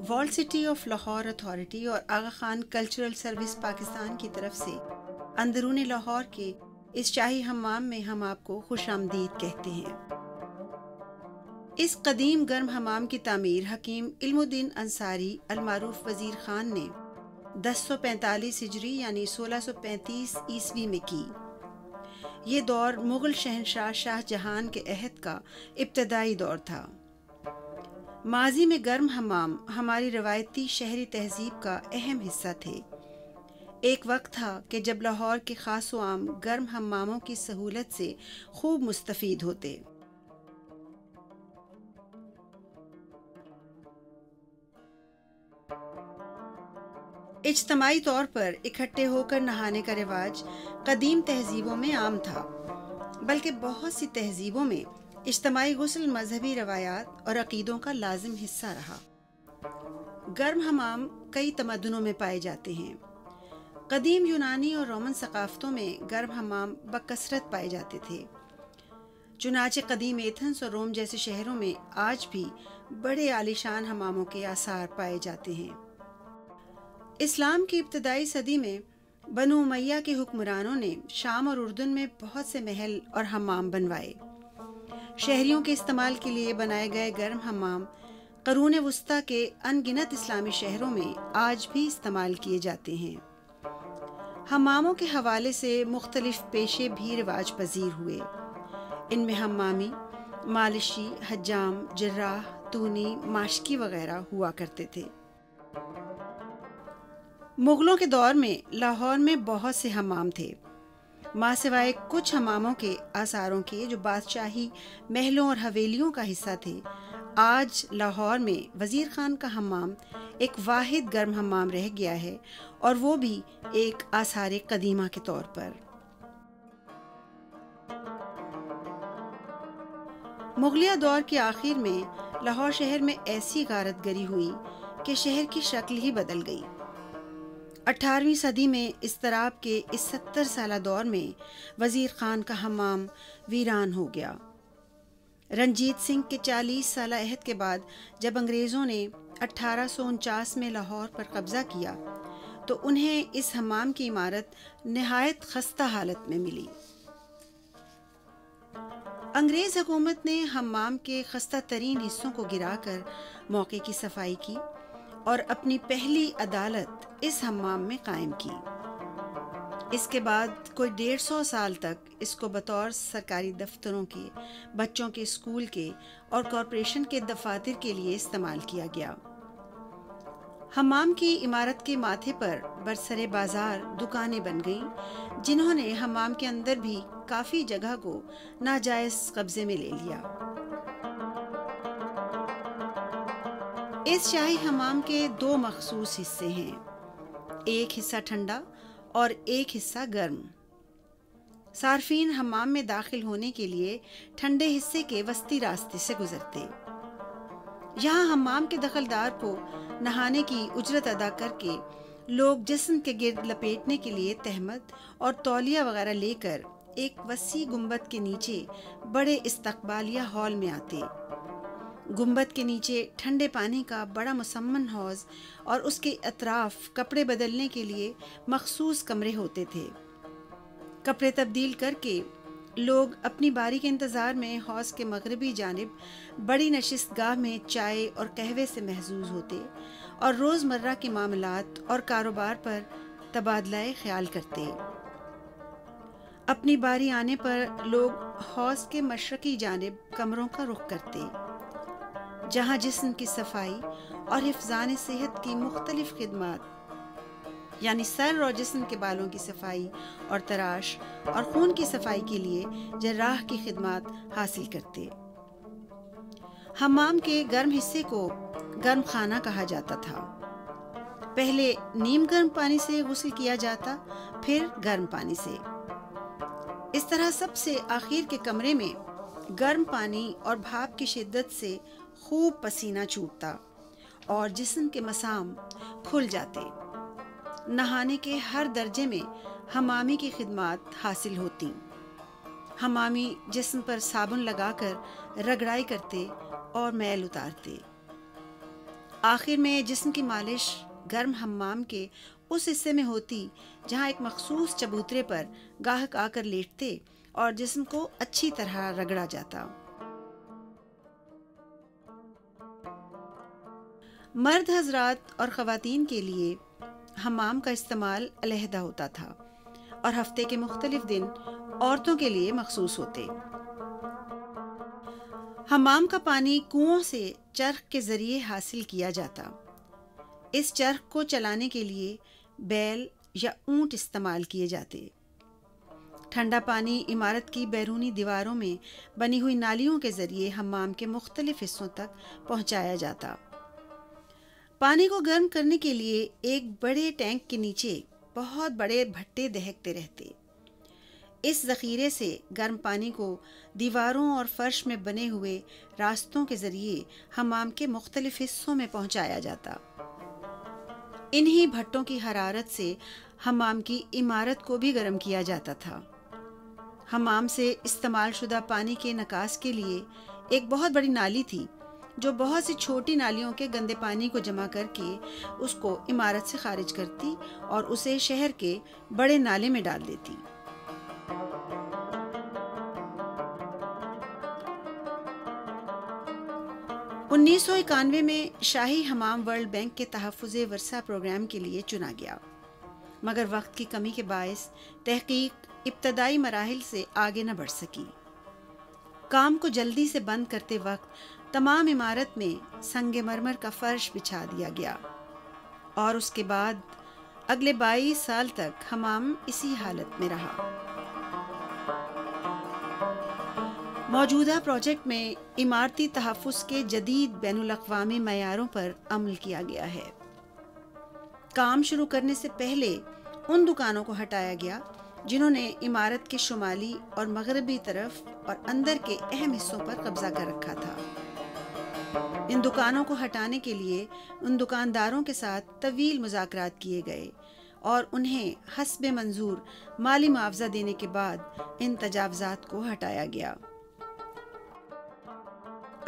وال city of Lahore authority اور آغا Khan cultural service Pakistan کی طرف سے اندرون لاہور کے اس شاہی حمام میں ہم آپ کو خوش آمدید کہتے ہیں۔ اس قدیم گرم حمام کی تعمیر حکیم علم الدین انصاری المعروف وزیر خان نے 1045 ہجری یعنی 1635 عیسوی میں کی۔ یہ دور مغل شہنشاہ شاہ جہان کے عہد کا ابتدائی دور تھا۔ ماضی میں گرم حمام ہماری روایتی شہری تہذیب کا اہم حصہ تھے۔ ایک وقت تھا کہ جب لاہور کے خاص و عام گرم حماموں کی سہولت سے خوب مستفید ہوتے۔ اجتماعی طور پر اکٹھے ہو کر نہانے کا رواج قدیم تہذیبوں میں عام تھا، بلکہ بہت سی تہذیبوں میں اجتماعی غسل مذہبی روایات اور عقیدوں کا لازم حصہ رہا۔ گرم حمام کئی تمدنوں میں پائے جاتے ہیں۔ قدیم یونانی اور رومن ثقافتوں میں گرم حمام بکثرت پائے جاتے تھے۔ چنانچہ قدیم ایتھنز اور روم جیسے شہروں میں آج بھی بڑے عالیشان حماموں کے آثار پائے جاتے ہیں۔ اسلام کی ابتدائی صدی میں بنو امیہ کے حکمرانوں نے شام اور اردن میں بہت سے محل اور حمام بنوائے۔ شہریوں کے استعمال کے لیے بنائے گئے گرم حمام قرون وسطیٰ کے ان گنت اسلامی شہروں میں آج بھی استعمال کیے جاتے ہیں۔ حماموں کے حوالے سے مختلف پیشے بھی رواج پذیر ہوئے۔ ان میں حمامی، مالشی، حجام، جراح، تونی، ماشکی وغیرہ ہوا کرتے تھے۔ مغلوں کے دور میں لاہور میں بہت سے حمام تھے، ماں سوائے کچھ حماموں کے آثاروں کے جو بادشاہی محلوں اور حویلیوں کا حصہ تھے۔ آج لاہور میں وزیر خان کا حمام ایک واحد گرم حمام رہ گیا ہے، اور وہ بھی ایک آثار قدیمہ کے طور پر۔ مغلیہ دور کے آخر میں لاہور شہر میں ایسی غارت گری ہوئی کہ شہر کی شکل ہی بدل گئی۔ 18ویں صدی میں اضطراب کے اس 70 سالہ دور میں وزیر خان کا حمام ویران ہو گیا۔ رنجیت سنگھ کے 40 سالہ عہد کے بعد جب انگریزوں نے 1849 میں لاہور پر قبضہ کیا تو انہیں اس حمام کی عمارت نہایت خستہ حالت میں ملی۔ انگریز حکومت نے حمام کے خستہ ترین حصوں کو گرا کر موقع کی صفائی کی اور اپنی پہلی عدالت اس حمام میں قائم کی۔ اس کے بعد کوئی 150 سال تک اس کو بطور سرکاری دفتروں کے، بچوں کے اسکول کے اور کارپوریشن کے دفاتر کے لیے استعمال کیا گیا۔ حمام کی عمارت کے ماتھے پر برسر بازار دکانیں بن گئیں، جنہوں نے حمام کے اندر بھی کافی جگہ کو ناجائز قبضے میں لے لیا۔ اس شاہی حمام کے 2 مخصوص حصے ہیں، ایک حصہ ٹھنڈا اور ایک حصہ گرم۔ صارفین حمام میں داخل ہونے کے لیے ٹھنڈے حصے کے وسطی راستے سے گزرتے۔ یہاں حمام کے دخلدار کو نہانے کی اجرت ادا کر کے لوگ جسم کے گرد لپیٹنے کے لیے تہمد اور تولیہ وغیرہ لے کر ایک وسیع گنبد کے نیچے بڑے استقبالیہ ہال میں آتے۔ گنبد کے نیچے ٹھنڈے پانی کا بڑا مسمن حوض اور اس کے اطراف کپڑے بدلنے کے لیے مخصوص کمرے ہوتے تھے۔ کپڑے تبدیل کر کے لوگ اپنی باری کے انتظار میں حوض کے مغربی جانب بڑی نشست گاہ میں چائے اور قہوے سے محظوظ ہوتے اور روزمرہ کے معاملات اور کاروبار پر تبادلہ خیال کرتے۔ اپنی باری آنے پر لوگ حوض کے مشرقی جانب کمروں کا رخ کرتے، جہاں جسم کی صفائی اور حفظان صحت کی مختلف خدمات، یعنی سر اور جسم کے بالوں کی صفائی اور تراش اور خون کی صفائی کے لیے جراح کی خدمات حاصل کرتے۔ حمام کے گرم حصے کو گرم خانہ کہا جاتا تھا۔ پہلے نیم گرم پانی سے غسل کیا جاتا، پھر گرم پانی سے۔ اس طرح سب سے آخر کے کمرے میں گرم پانی اور بھاپ کی شدت سے خوب پسینہ چھوٹتا اور جسم کے مسام کھل جاتے۔ نہانے کے ہر درجے میں حمامی کی خدمات حاصل ہوتی۔ حمامی جسم پر صابن لگا کر رگڑائی کرتے اور میل اتارتے۔ آخر میں جسم کی مالش گرم حمام کے اس حصے میں ہوتی جہاں ایک مخصوص چبوترے پر گاہک آ کر لیٹتے اور جسم کو اچھی طرح رگڑا جاتا۔ مرد حضرات اور خواتین کے لیے حمام کا استعمال علیحدہ ہوتا تھا اور ہفتے کے مختلف دن عورتوں کے لیے مخصوص ہوتے۔ حمام کا پانی کنووں سے چرخ کے ذریعے حاصل کیا جاتا۔ اس چرخ کو چلانے کے لیے بیل یا اونٹ استعمال کیے جاتے۔ ٹھنڈا پانی عمارت کی بیرونی دیواروں میں بنی ہوئی نالیوں کے ذریعے حمام کے مختلف حصوں تک پہنچایا جاتا۔ پانی کو گرم کرنے کے لیے ایک بڑے ٹینک کے نیچے بہت بڑے بھٹے دہکتے رہتے۔ اس ذخیرے سے گرم پانی کو دیواروں اور فرش میں بنے ہوئے راستوں کے ذریعے حمام کے مختلف حصوں میں پہنچایا جاتا۔ انہی بھٹوں کی حرارت سے حمام کی عمارت کو بھی گرم کیا جاتا تھا۔ حمام سے استعمال شدہ پانی کے نکاس کے لیے ایک بہت بڑی نالی تھی جو بہت سی چھوٹی نالیوں کے گندے پانی کو جمع کر کے اس کو عمارت سے خارج کرتی اور اسے شہر کے بڑے نالے میں ڈال دیتی۔ 1991 میں شاہی حمام ورلڈ بینک کے تحفظ ورثہ پروگرام کے لیے چنا گیا، مگر وقت کی کمی کے باعث تحقیق ابتدائی مراحل سے آگے نہ بڑھ سکی۔ کام کو جلدی سے بند کرتے وقت تمام عمارت میں سنگ مرمر کا فرش بچھا دیا گیا اور اس کے بعد اگلے 22 سال تک حمام اسی حالت میں رہا۔ موجودہ پروجیکٹ میں عمارتی تحفظ کے جدید بین الاقوامی معیاروں پر عمل کیا گیا ہے۔ کام شروع کرنے سے پہلے ان دکانوں کو ہٹایا گیا جنہوں نے عمارت کے شمالی اور مغربی طرف اور اندر کے اہم حصوں پر قبضہ کر رکھا تھا۔ ان دکانوں کو ہٹانے کے لیے ان دکانداروں کے ساتھ طویل مذاکرات کیے گئے اور انہیں حسب منظور مالی معاوضہ دینے کے بعد ان تجاوزات کو ہٹایا گیا۔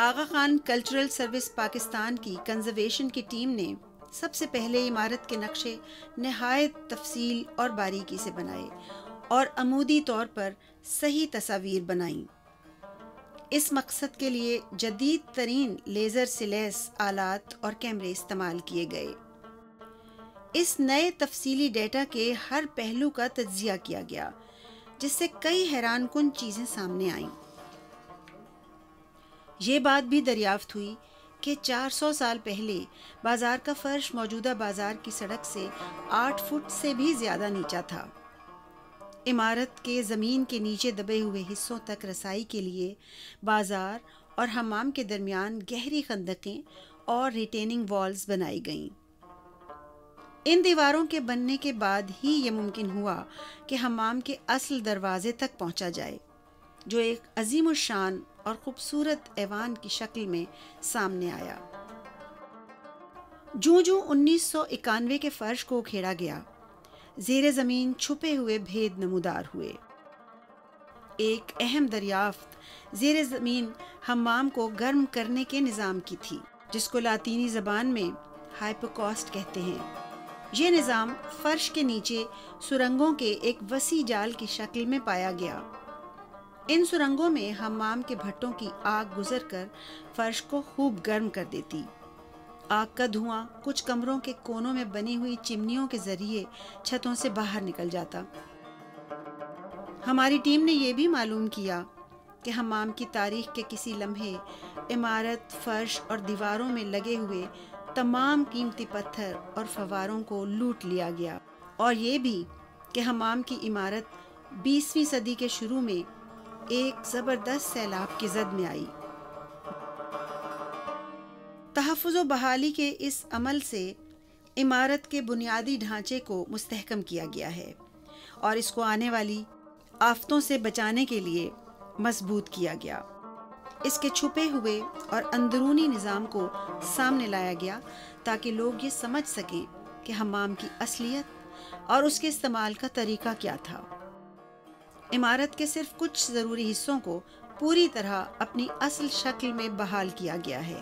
آغا خان کلچرل سروس پاکستان کی کنزرویشن کی ٹیم نے سب سے پہلے عمارت کے نقشے نہایت تفصیل اور باریکی سے بنائے اور عمودی طور پر صحیح تصاویر بنائیں۔ اس مقصد کے لیے جدید ترین لیزر سے لیس آلات اور کیمرے استعمال کیے گئے۔ اس نئے تفصیلی ڈیٹا کے ہر پہلو کا تجزیہ کیا گیا، جس سے کئی حیران کن چیزیں سامنے آئیں۔ یہ بات بھی دریافت ہوئی کہ 400 سال پہلے بازار کا فرش موجودہ بازار کی سڑک سے 8 فٹ سے بھی زیادہ نیچا تھا۔ عمارت کے زمین کے نیچے دبے ہوئے حصوں تک رسائی کے لیے بازار اور حمام کے درمیان گہری خندقیں اور ریٹیننگ والز بنائی گئیں۔ ان دیواروں کے بننے کے بعد ہی یہ ممکن ہوا کہ حمام کے اصل دروازے تک پہنچا جائے، جو ایک عظیم الشان اور خوبصورت ایوان کی شکل میں سامنے آیا۔ جوں 1991 کے فرش کو کھیڑا گیا، زیر زمین چھپے ہوئے بھید نمودار ہوئے۔ ایک اہم دریافت زیر زمین حمام کو گرم کرنے کے نظام کی تھی، جس کو لاطینی زبان میں ہائپوکاسٹ کہتے ہیں۔ یہ نظام فرش کے نیچے سرنگوں کے ایک وسیع جال کی شکل میں پایا گیا۔ ان سرنگوں میں حمام کے بھٹوں کی آگ گزر کر فرش کو خوب گرم کر دیتی۔ آگ کا دھواں کچھ کمروں کے کونوں میں بنی ہوئی چمنیوں کے ذریعے چھتوں سے باہر نکل جاتا۔ ہماری ٹیم نے یہ بھی معلوم کیا کہ حمام کی تاریخ کے کسی لمحے عمارت، فرش اور دیواروں میں لگے ہوئے تمام قیمتی پتھر اور فواروں کو لوٹ لیا گیا، اور یہ بھی کہ حمام کی عمارت 20ویں صدی کے شروع میں ایک زبردست سیلاب کی زد میں آئی۔ تحفظ و بحالی کے اس عمل سے عمارت کے بنیادی ڈھانچے کو مستحکم کیا گیا ہے اور اس کو آنے والی آفتوں سے بچانے کے لیے مضبوط کیا گیا۔ اس کے چھپے ہوئے اور اندرونی نظام کو سامنے لایا گیا تاکہ لوگ یہ سمجھ سکیں کہ حمام کی اصلیت اور اس کے استعمال کا طریقہ کیا تھا۔ عمارت کے صرف کچھ ضروری حصوں کو پوری طرح اپنی اصل شکل میں بحال کیا گیا ہے۔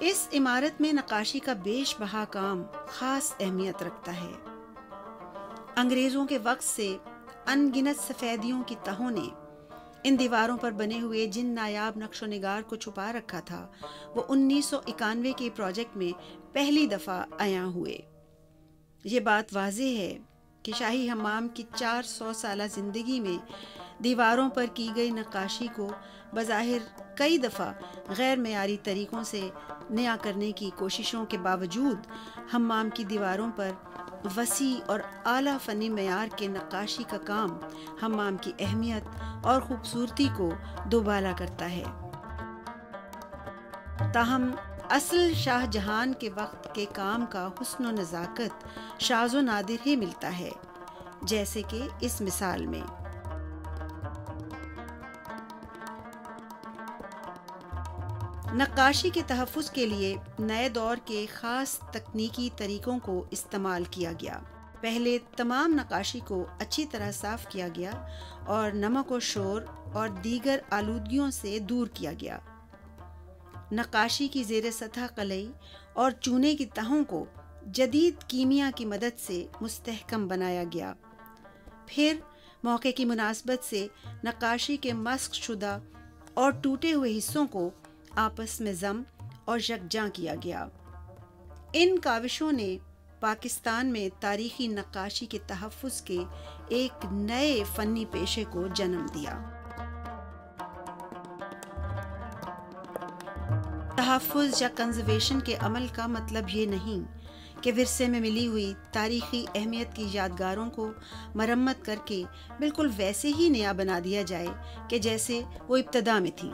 اس عمارت میں نقاشی کا بیش بہا کام خاص اہمیت رکھتا ہے۔ انگریزوں کے وقت سے ان گنت سفیدیوں کی تہوں نے ان دیواروں پر بنے ہوئے جن نایاب نقش و نگار کو چھپا رکھا تھا وہ 1991 کے پروجیکٹ میں پہلی دفعہ عیاں ہوئے۔ یہ بات واضح ہے کہ شاہی حمام کی 400 سالہ زندگی میں دیواروں پر کی گئی نقاشی کو بظاہر کئی دفعہ غیر معیاری طریقوں سے نیا کرنے کی کوششوں کے باوجود حمام کی دیواروں پر وسیع اور اعلیٰ فنی معیار کے نقاشی کا کام حمام کی اہمیت اور خوبصورتی کو دوبالا کرتا ہے۔ تاہم اصل شاہ جہان کے وقت کے کام کا حسن و نزاکت شاذ و نادر ہی ملتا ہے، جیسے کہ اس مثال میں۔ نقاشی کے تحفظ کے لیے نئے دور کے خاص تکنیکی طریقوں کو استعمال کیا گیا۔ پہلے تمام نقاشی کو اچھی طرح صاف کیا گیا اور نمک و شور اور دیگر آلودگیوں سے دور کیا گیا۔ نقاشی کی زیر سطح قلعی اور چونے کی تہوں کو جدید کیمیا کی مدد سے مستحکم بنایا گیا۔ پھر موقع کی مناسبت سے نقاشی کے مسخ شدہ اور ٹوٹے ہوئے حصوں کو آپس میں ضم اور یکجاں کیا گیا۔ ان کاوشوں نے پاکستان میں تاریخی نقاشی کے تحفظ کے ایک نئے فنی پیشے کو جنم دیا۔ تحفظ یا کنزرویشن کے عمل کا مطلب یہ نہیں کہ ورثے میں ملی ہوئی تاریخی اہمیت کی یادگاروں کو مرمت کر کے بالکل ویسے ہی نیا بنا دیا جائے کہ جیسے وہ ابتدا میں تھیں،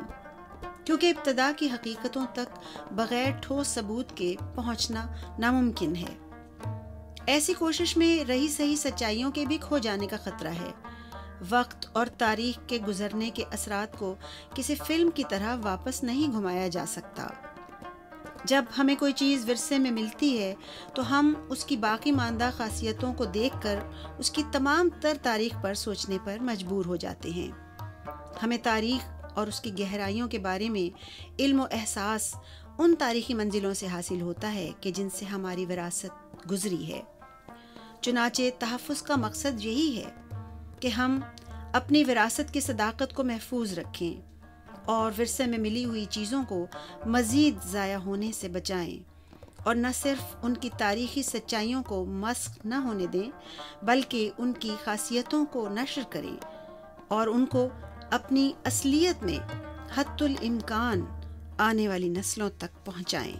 کیونکہ ابتدا کی حقیقتوں تک بغیر ٹھوس ثبوت کے پہنچنا ناممکن ہے۔ ایسی کوشش میں رہی سہی سچائیوں کے بھی کھو جانے کا خطرہ ہے۔ وقت اور تاریخ کے گزرنے کے اثرات کو کسی فلم کی طرح واپس نہیں گھمایا جا سکتا۔ جب ہمیں کوئی چیز ورثے میں ملتی ہے تو ہم اس کی باقی ماندہ خاصیتوں کو دیکھ کر اس کی تمام تر تاریخ پر سوچنے پر مجبور ہو جاتے ہیں۔ ہمیں تاریخ اور اس کی گہرائیوں کے بارے میں علم و احساس ان تاریخی منزلوں سے حاصل ہوتا ہے کہ جن سے ہماری وراثت گزری ہے۔ چنانچہ تحفظ کا مقصد یہی ہے کہ ہم اپنی وراثت کی صداقت کو محفوظ رکھیں اور ورثے میں ملی ہوئی چیزوں کو مزید ضائع ہونے سے بچائیں، اور نہ صرف ان کی تاریخی سچائیوں کو مسخ نہ ہونے دیں بلکہ ان کی خاصیتوں کو نشر کریں اور ان کو اپنی اصلیت میں حتی الامکان آنے والی نسلوں تک پہنچائیں۔